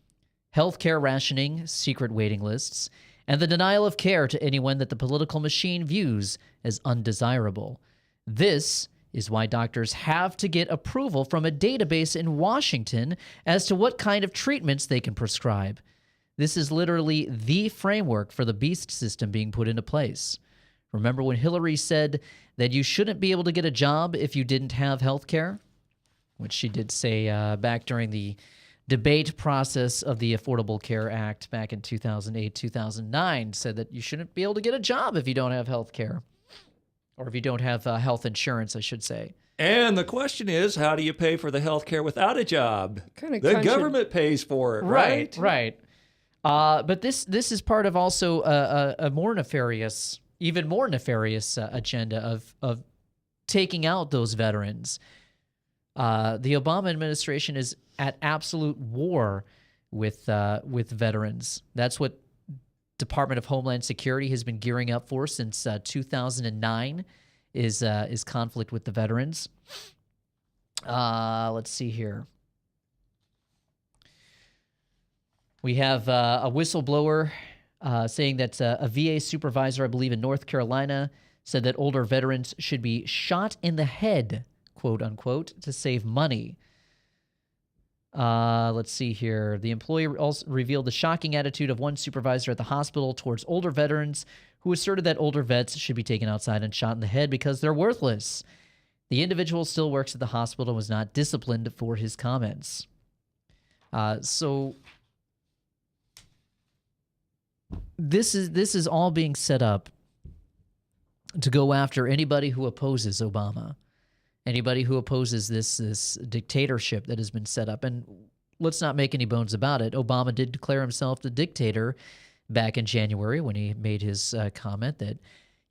Healthcare rationing, secret waiting lists, and the denial of care to anyone that the political machine views as undesirable. This is why doctors have to get approval from a database in Washington as to what kind of treatments they can prescribe. This is literally the framework for the beast system being put into place. Remember when Hillary said that you shouldn't be able to get a job if you didn't have health care? Which she did say back during the debate process of the Affordable Care Act back in 2008, 2009, said that you shouldn't be able to get a job if you don't have health care. Or if you don't have health insurance, I should say. And the question is, how do you pay for the health care without a job? The government pays for it, right? Right. But this is part of also a more nefarious, even more nefarious agenda of taking out those veterans. The Obama administration is at absolute war with veterans. That's what Department of Homeland Security has been gearing up for since 2009 is conflict with the veterans. Let's see here. We have a whistleblower saying that a VA supervisor, I believe in North Carolina, said that older veterans should be shot in the head, quote unquote, to save money. Let's see here. The employer also revealed the shocking attitude of one supervisor at the hospital towards older veterans who asserted that older vets should be taken outside and shot in the head because they're worthless. The individual still works at the hospital and was not disciplined for his comments. So this is all being set up to go after anybody who opposes Obama. Anybody who opposes this dictatorship that has been set up. And let's not make any bones about it. Obama did declare himself the dictator back in January when he made his comment that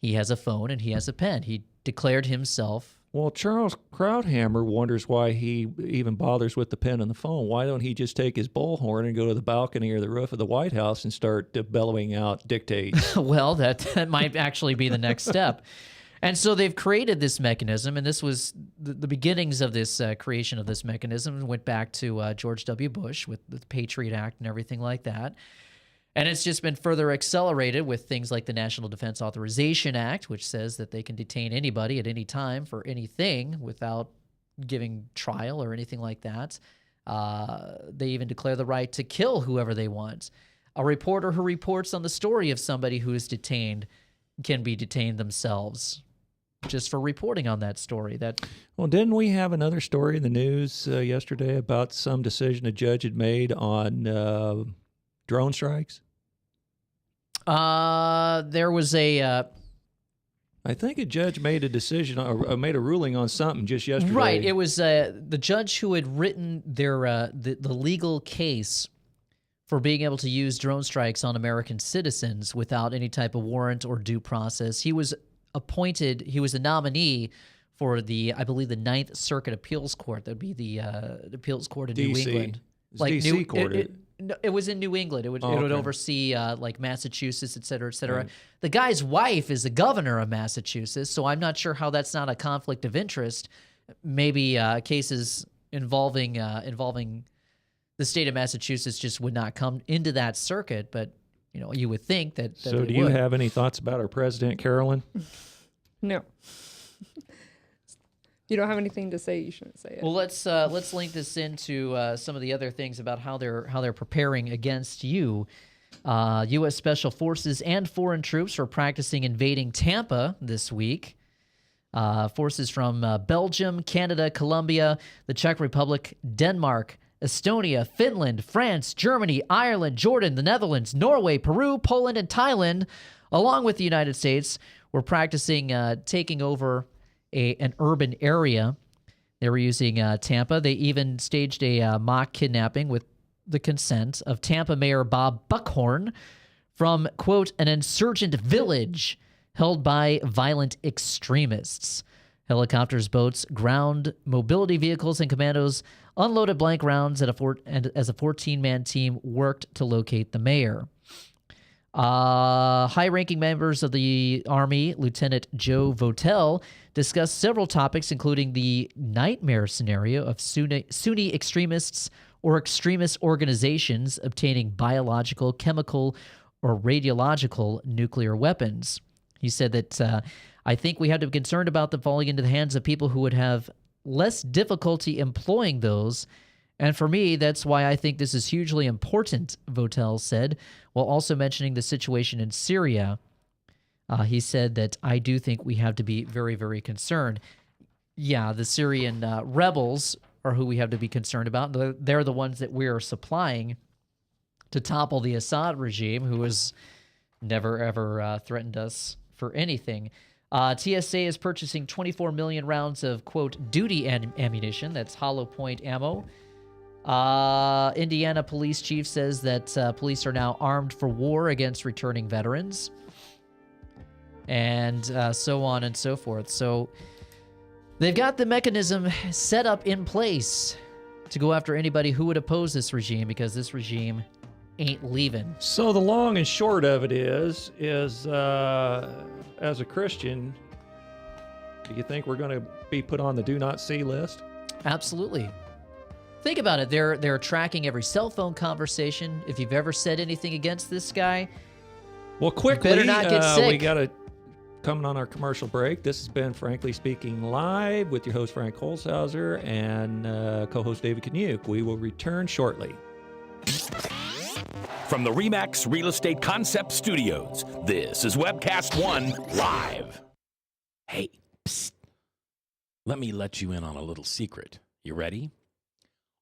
he has a phone and he has a pen. He declared himself. Well, Charles Krauthammer wonders why he even bothers with the pen and the phone. Why don't he just take his bullhorn and go to the balcony or the roof of the White House and start bellowing out dictates? Well, that might actually be the next step. And so they've created this mechanism, and this was the beginnings of this creation of this mechanism went back to George W. Bush with the Patriot Act and everything like that. And it's just been further accelerated with things like the National Defense Authorization Act, which says that they can detain anybody at any time for anything without giving trial or anything like that. They even declare the right to kill whoever they want. A reporter who reports on the story of somebody who is detained can be detained themselves just for reporting on that story. Well, didn't we have another story in the news yesterday about some decision a judge had made on drone strikes? There was a... I think a judge made a decision or made a ruling on something just yesterday. Right. It was the judge who had written their the legal case for being able to use drone strikes on American citizens without any type of warrant or due process. He was appointed, he was a nominee for I believe the Ninth Circuit Appeals Court. That'd be the appeals court in New DC. England. It's DC court. It was in New England. It would oversee like Massachusetts, et cetera, et cetera. Right. The guy's wife is the governor of Massachusetts, so I'm not sure how that's not a conflict of interest. Maybe cases involving the state of Massachusetts just would not come into that circuit, but you would think that. So, do you have any thoughts about our president, Carolyn? No. You don't have anything to say, you shouldn't say it. Well, let's link this into some of the other things about how they're preparing against you. U.S. Special Forces and foreign troops were practicing invading Tampa this week. Forces from Belgium, Canada, Colombia, the Czech Republic, Denmark, Estonia, Finland, France, Germany, Ireland, Jordan, the Netherlands, Norway, Peru, Poland, and Thailand, along with the United States, were practicing taking over an urban area. They were using Tampa. They even staged a mock kidnapping with the consent of Tampa Mayor Bob Buckhorn from, quote, an insurgent village held by violent extremists. Helicopters, boats, ground mobility vehicles, and commandos unloaded blank rounds as a 14-man team worked to locate the mayor. High-ranking members of the Army, Lieutenant Joe Votel, discussed several topics, including the nightmare scenario of Sunni extremists or extremist organizations obtaining biological, chemical, or radiological nuclear weapons. He said that, I think we have to be concerned about them falling into the hands of people who would have less difficulty employing those. And for me, that's why I think this is hugely important, Votel said, while also mentioning the situation in Syria. He said that I do think we have to be very, very concerned. Yeah, the Syrian rebels are who we have to be concerned about. They're the ones that we are supplying to topple the Assad regime, who has never, ever threatened us for anything. TSA is purchasing 24 million rounds of, quote, duty ammunition. That's hollow point ammo. Indiana police chief says that police are now armed for war against returning veterans. And so on and so forth. So they've got the mechanism set up in place to go after anybody who would oppose this regime, because this regime ain't leaving. So the long and short of it is as a Christian, do you think we're going to be put on the do not see list? Absolutely. Think about it. They're tracking every cell phone conversation. If you've ever said anything against this guy, well, quickly, you better not get sick. We got to coming on our commercial break. This has been Frankly Speaking Live with your host Frank Holzhauser and co-host David Kaniuk. We will return shortly. From the RE/MAX Real Estate Concept Studios, this is Webcast One Live. Hey, psst. Let me let you in on a little secret. You ready?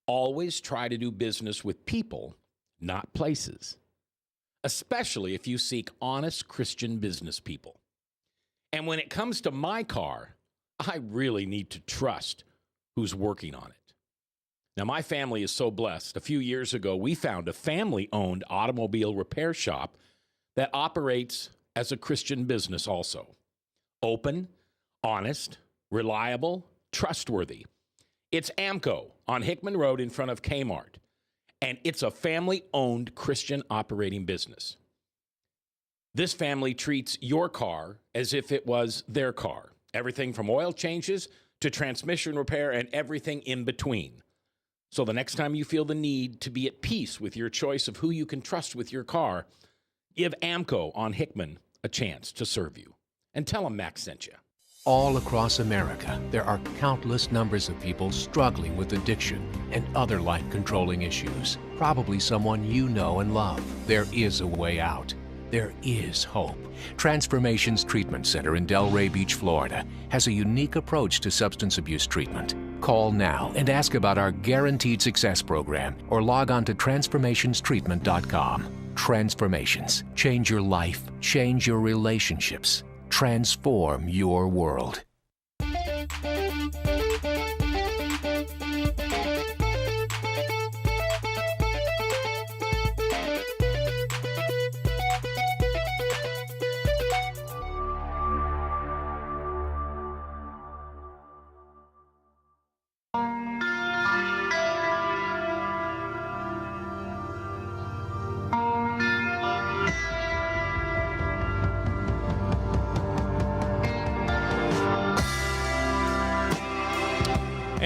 Always try to do business with people, not places. Especially if you seek honest Christian business people. And when it comes to my car, I really need to trust who's working on it. Now, my family is so blessed. A few years ago, we found a family-owned automobile repair shop that operates as a Christian business also. Open, honest, reliable, trustworthy. It's AMCO on Hickman Road in front of Kmart, and it's a family-owned Christian operating business. This family treats your car as if it was their car. Everything from oil changes to transmission repair and everything in between. So the next time you feel the need to be at peace with your choice of who you can trust with your car, give AMCO on Hickman a chance to serve you. And tell them Max sent you. All across America, there are countless numbers of people struggling with addiction and other life-controlling issues. Probably someone you know and love. There is a way out. There is hope. Transformations Treatment Center in Delray Beach, Florida, has a unique approach to substance abuse treatment. Call now and ask about our Guaranteed Success program or log on to transformationstreatment.com. Transformations. Change your life. Change your relationships. Transform your world.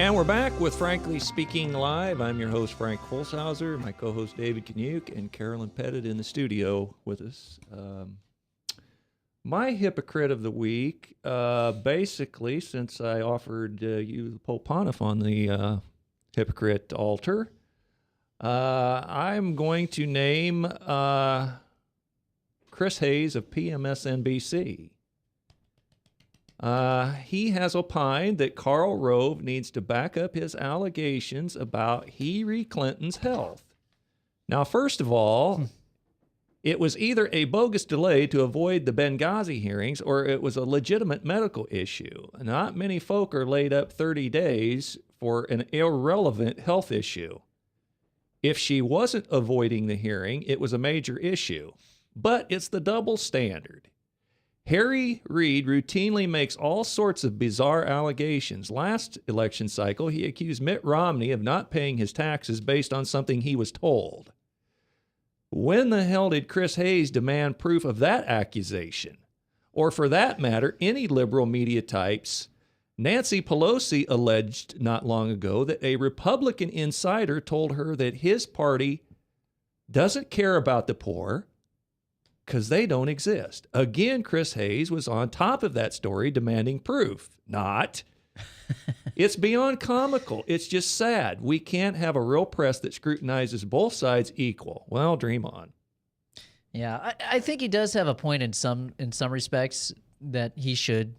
And we're back with Frankly Speaking Live. I'm your host, Frank Holzhauser, my co-host, David Kaniuk, and Carolyn Pettit in the studio with us. My hypocrite of the week, basically, since I offered you the Popanif on the hypocrite altar, I'm going to name Chris Hayes of PMSNBC. He has opined that Karl Rove needs to back up his allegations about Hillary Clinton's health. Now, first of all, it was either a bogus delay to avoid the Benghazi hearings or it was a legitimate medical issue. Not many folk are laid up 30 days for an irrelevant health issue. If she wasn't avoiding the hearing, it was a major issue. But it's the double standard. Harry Reid routinely makes all sorts of bizarre allegations. Last election cycle, he accused Mitt Romney of not paying his taxes based on something he was told. When the hell did Chris Hayes demand proof of that accusation? Or for that matter, any liberal media types? Nancy Pelosi alleged not long ago that a Republican insider told her that his party doesn't care about the poor because they don't exist. Again, Chris Hayes was on top of that story demanding proof. Not. It's beyond comical. It's just sad. We can't have a real press that scrutinizes both sides equal. Well, dream on. Yeah, I think he does have a point in some respects that he should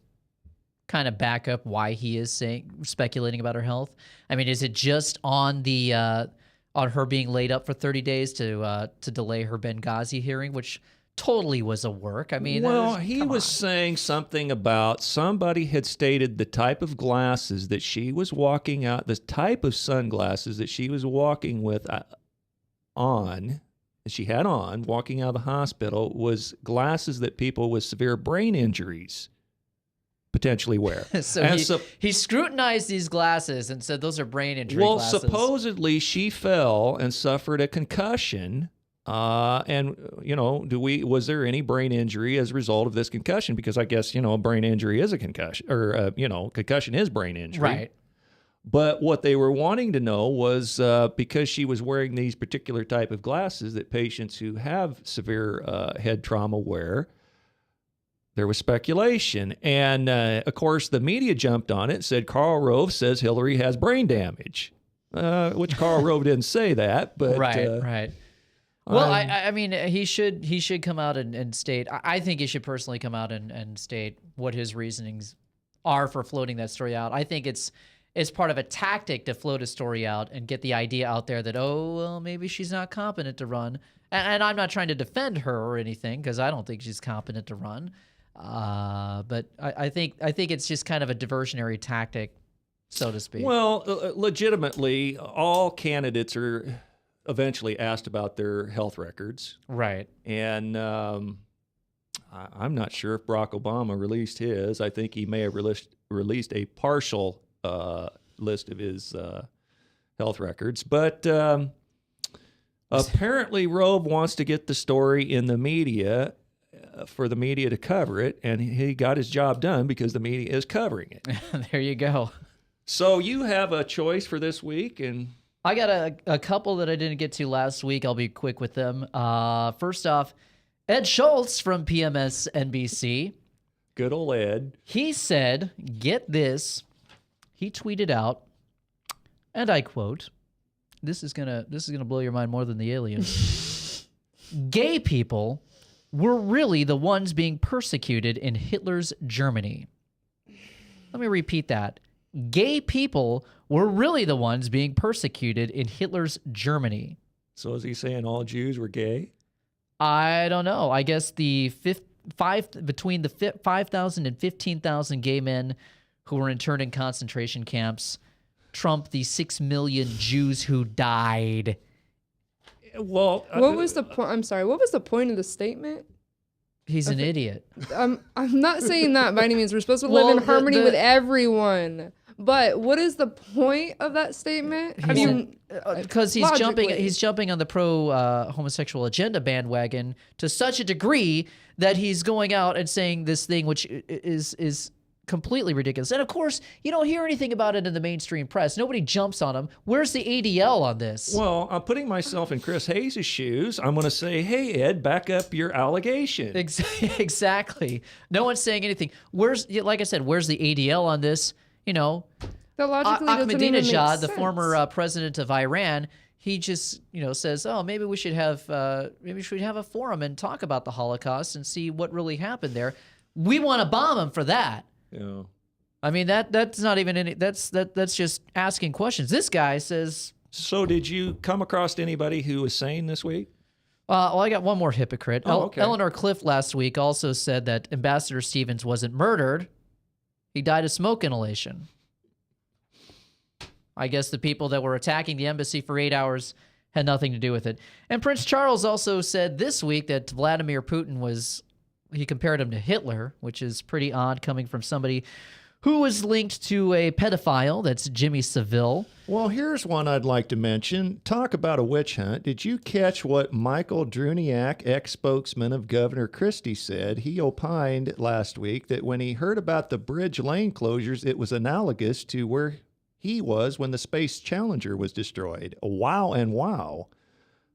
kind of back up why he is speculating about her health. I mean, is it just on the on her being laid up for 30 days to delay her Benghazi hearing, which totally was a work. I mean, well, he was saying something about somebody had stated the type of glasses that she was walking out, the type of sunglasses that she was walking with she had on, walking out of the hospital, was glasses that people with severe brain injuries potentially wear. So he scrutinized these glasses and said those are brain injury glasses. Well, supposedly she fell and suffered a concussion. And you know, was there any brain injury as a result of this concussion? Because I guess, a brain injury is a concussion, or concussion is brain injury. Right. But what they were wanting to know was because she was wearing these particular type of glasses that patients who have severe head trauma wear, there was speculation. And of course, the media jumped on it and said, Karl Rove says Hillary has brain damage, which Karl Rove didn't say that. But right. Well, I mean, he should come out and state. I think he should personally come out and state what his reasonings are for floating that story out. I think it's part of a tactic to float a story out and get the idea out there that, oh, well, maybe she's not competent to run. And I'm not trying to defend her or anything because I don't think she's competent to run. But I think it's just kind of a diversionary tactic, so to speak. Well, legitimately, all candidates are eventually asked about their health records. Right. And I'm not sure if Barack Obama released his. I think he may have released a partial list of his health records. But apparently Rove wants to get the story in the media for the media to cover it, and he got his job done because the media is covering it. There you go. So you have a choice for this week, and I got a couple that I didn't get to last week. I'll be quick with them. First off, Ed Schultz from PMSNBC. Good old Ed. He said, get this. He tweeted out, and I quote, this is gonna blow your mind more than the aliens. Gay people were really the ones being persecuted in Hitler's Germany. Let me repeat that. Gay people were really the ones being persecuted in Hitler's Germany. So is he saying all Jews were gay? I don't know. I guess between the 5,000 and 15,000 gay men who were interned in concentration camps trump the 6 million Jews who died. Well, what was the point? I'm sorry. What was the point of the statement? He's an idiot. I'm not saying that by any means. We're supposed to live in harmony with everyone. But what is the point of that statement? Because he's jumping on the pro homosexual agenda bandwagon to such a degree that he's going out and saying this thing, which is completely ridiculous. And of course, you don't hear anything about it in the mainstream press. Nobody jumps on them. Where's the ADL on this? Well, I'm putting myself in Chris Hayes' shoes. I'm going to say, hey, Ed, back up your allegation. Exactly. No one's saying anything. Like I said, where's the ADL on this? You know, That logically doesn't even make Ahmadinejad, the sense. former president of Iran, he just, says, oh, maybe we should have a forum and talk about the Holocaust and see what really happened there. We want to bomb him for that. Yeah. I mean, that's not even any. That's just asking questions. This guy says. So, did you come across anybody who was sane this week? Well, I got one more hypocrite. Oh, okay. Eleanor Clift last week also said that Ambassador Stevens wasn't murdered. He died of smoke inhalation. I guess the people that were attacking the embassy for 8 hours had nothing to do with it. And Prince Charles also said this week that Vladimir Putin he compared him to Hitler, which is pretty odd coming from somebody who was linked to a pedophile. That's Jimmy Savile. Well, here's one I'd like to mention. Talk about a witch hunt. Did you catch what Michael Druniak, ex-spokesman of Governor Christie, said? He opined last week that when he heard about the bridge lane closures, it was analogous to where he was when the Space Challenger was destroyed. Wow and wow.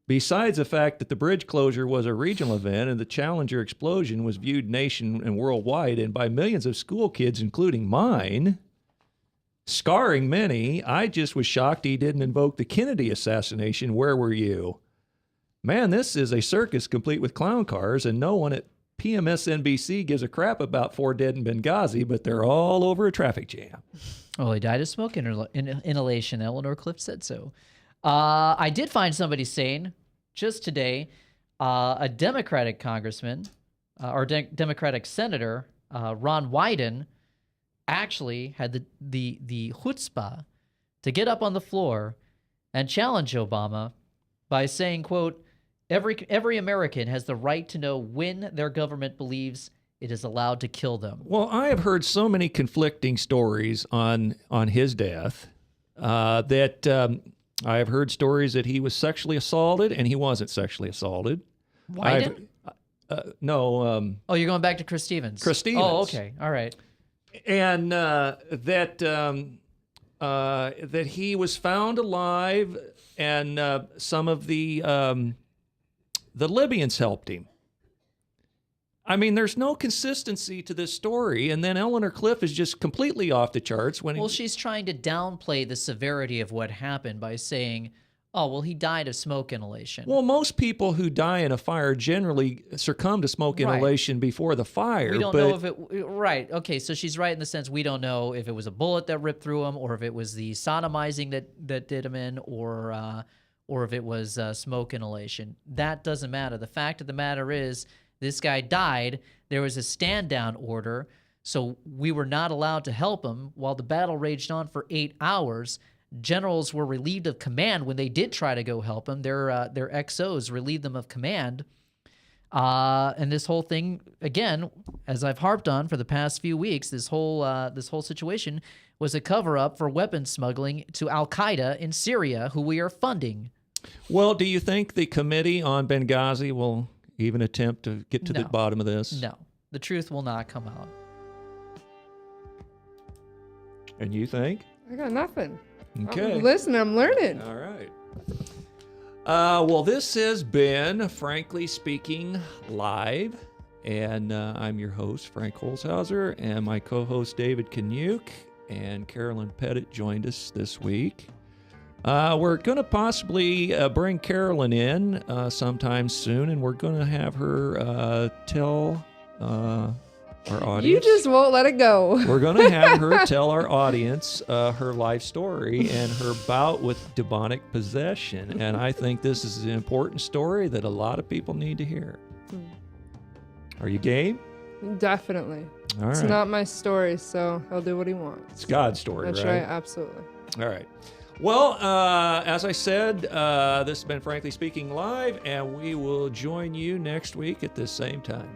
Besides the fact that the bridge closure was a regional event and the Challenger explosion was viewed nation and worldwide and by millions of school kids, including mine, scarring many, I just was shocked he didn't invoke the Kennedy assassination. Where were you? Man, this is a circus complete with clown cars, and no one at PMSNBC gives a crap about 4 dead in Benghazi, but they're all over a traffic jam. Well, he died of smoke inhalation. Eleanor Clift said so. I did find somebody sane just today. A Democratic congressman or Democratic senator, Ron Wyden, actually had the chutzpah to get up on the floor and challenge Obama by saying, quote, every American has the right to know when their government believes it is allowed to kill them. Well, I have heard so many conflicting stories on his death that I have heard stories that he was sexually assaulted and he wasn't sexually assaulted. Wyden? No. Oh, you're going back to Chris Stevens. Chris Stevens. Oh, okay. All right. And that he was found alive, and some of the Libyans helped him. I mean, there's no consistency to this story, and then Eleanor Clift is just completely off the charts. Well, she's trying to downplay the severity of what happened by saying, oh, well, he died of smoke inhalation. Well, most people who die in a fire generally succumb to smoke inhalation before the fire. We don't know if it... Right. Okay, so she's right in the sense we don't know if it was a bullet that ripped through him or if it was the sodomizing that did him in or if it was smoke inhalation. That doesn't matter. The fact of the matter is this guy died. There was a stand-down order, so we were not allowed to help him while the battle raged on for 8 hours. Generals were relieved of command when they did try to go help him. Their XOs relieved them of command. And this whole thing, again, as I've harped on for the past few weeks, this whole situation was a cover-up for weapons smuggling to Al-Qaeda in Syria, who we are funding. Well, do you think the committee on Benghazi will even attempt to get to the bottom of this? No. The truth will not come out. And you think? I got nothing. Okay. I'm listening. I'm learning. All right. Well, this has been Frankly Speaking Live, and I'm your host, Frank Holzhauser, and my co-host, David Kaniuk, and Carolyn Pettit joined us this week. We're going to possibly bring Carolyn in sometime soon, and we're going to have her tell our audience. You just won't let it go. We're going to have her tell our audience her life story and her bout with demonic possession. And I think this is an important story that a lot of people need to hear. Are you game? Definitely. All It's right. not my story, so he'll do what he wants. It's God's story, That's right? right, absolutely. All right. Well, as I said, this has been Frankly Speaking Live, and we will join you next week at this same time.